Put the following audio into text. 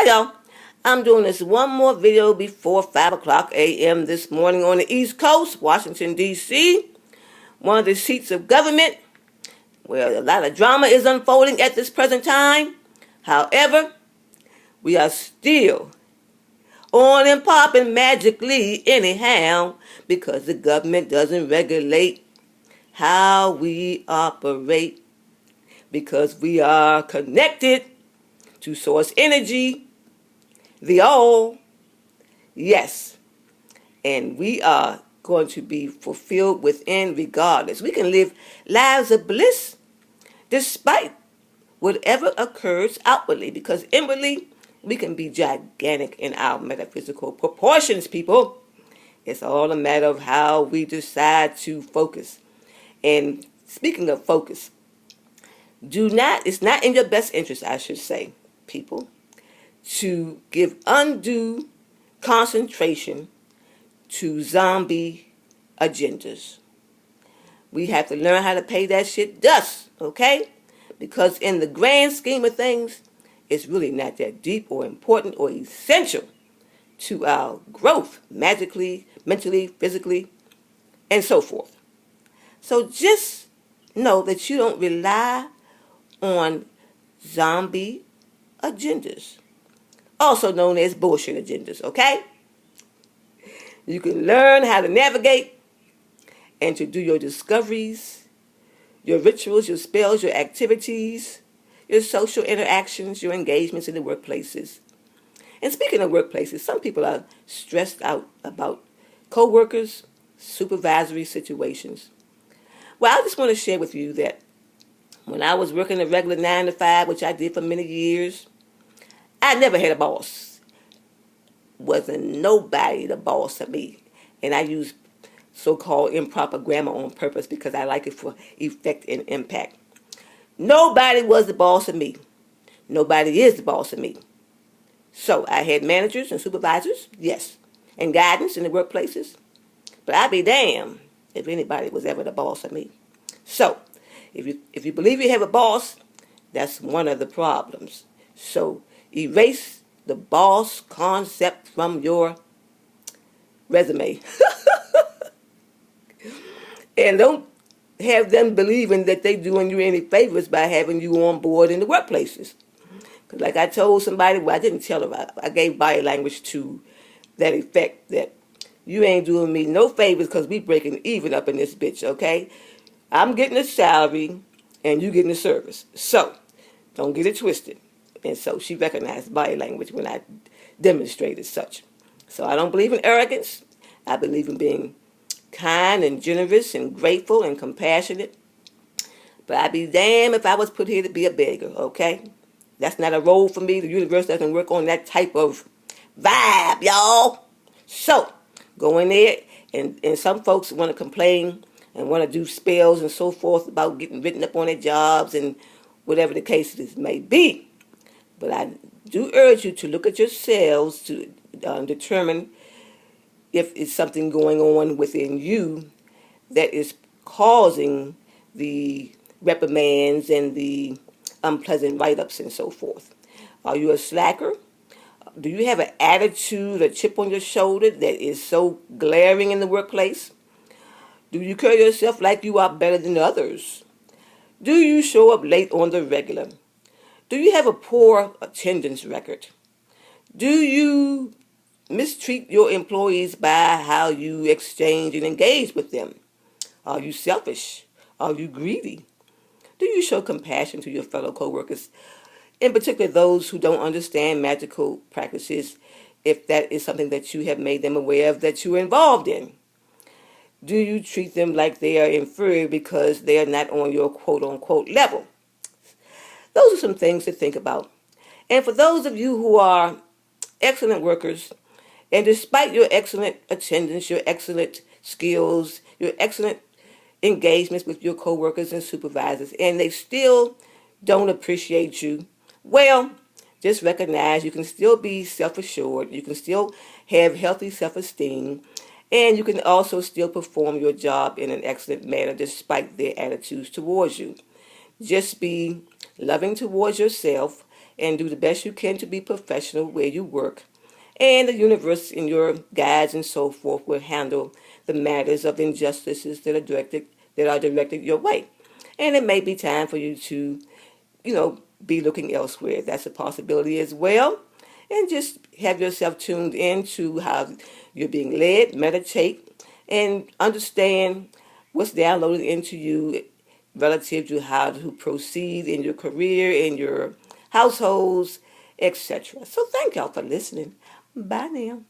Hi y'all. I'm doing this one more video before 5 o'clock a.m. this morning on the East Coast, Washington, D.C., one of the seats of government where a lot of drama is unfolding at this present time. However, we are still on and popping magically anyhow because the government doesn't regulate how we operate because we are connected to source energy, the all, yes, and we are going to be fulfilled within regardless. We can live lives of bliss despite whatever occurs outwardly because inwardly we can be gigantic in our metaphysical proportions, people. It's all a matter of how we decide to focus. And speaking of focus, it's not in your best interest, I should say, people, to give undue concentration to zombie agendas. We have to learn how to pay that shit dust, okay? Because in the grand scheme of things, it's really not that deep or important or essential to our growth, magically, mentally, physically, and so forth. So just know that you don't rely on zombie agendas, also known as bullshit agendas, okay? You can learn how to navigate and to do your discoveries, your rituals, your spells, your activities, your social interactions, your engagements in the workplaces. And speaking of workplaces, some people are stressed out about co-workers, supervisory situations. Well, I just want to share with you that when I was working a regular 9 to 5, which I did for many years, I never had a boss. Wasn't nobody the boss of me. And I use so-called improper grammar on purpose because I like it for effect and impact. Nobody was the boss of me. Nobody is the boss of me. So I had managers and supervisors, yes, and guidance in the workplaces. But I'd be damned if anybody was ever the boss of me. So if you believe you have a boss, that's one of the problems. So erase the boss concept from your resume. And don't have them believing that they're doing you any favors by having you on board in the workplaces. Because like I told somebody, well, I didn't tell them, I gave body language to that effect that you ain't doing me no favors because we breaking even up in this bitch, okay? I'm getting a salary and you getting a service. So don't get it twisted. And so she recognized body language when I demonstrated such. So I don't believe in arrogance. I believe in being kind and generous and grateful and compassionate. But I'd be damned if I was put here to be a beggar, okay? That's not a role for me. The universe doesn't work on that type of vibe, y'all. So go in there, and some folks want to complain and want to do spells and so forth about getting written up on their jobs and whatever the case may be. But I do urge you to look at yourselves to determine if it's something going on within you that is causing the reprimands and the unpleasant write-ups and so forth. Are you a slacker? Do you have an attitude, a chip on your shoulder that is so glaring in the workplace? Do you carry yourself like you are better than others? Do you show up late on the regular? Do you have a poor attendance record? Do you mistreat your employees by how you exchange and engage with them? Are you selfish? Are you greedy? Do you show compassion to your fellow co-workers, in particular those who don't understand magical practices, if that is something that you have made them aware of that you're involved in? Do you treat them like they are inferior because they are not on your quote-unquote level? Those are some things to think about. And for those of you who are excellent workers, and despite your excellent attendance, your excellent skills, your excellent engagements with your coworkers and supervisors, and they still don't appreciate you, well, just recognize you can still be self-assured, you can still have healthy self-esteem, and you can also still perform your job in an excellent manner despite their attitudes towards you. Just be loving towards yourself and do the best you can to be professional where you work. And the universe and your guides and so forth will handle the matters of injustices that are directed your way. And it may be time for you to, be looking elsewhere. That's a possibility as well. And just have yourself tuned in to how you're being led, meditate, and understand what's downloaded into you relative to how to proceed in your career, in your households, etc. So thank y'all for listening. Bye now.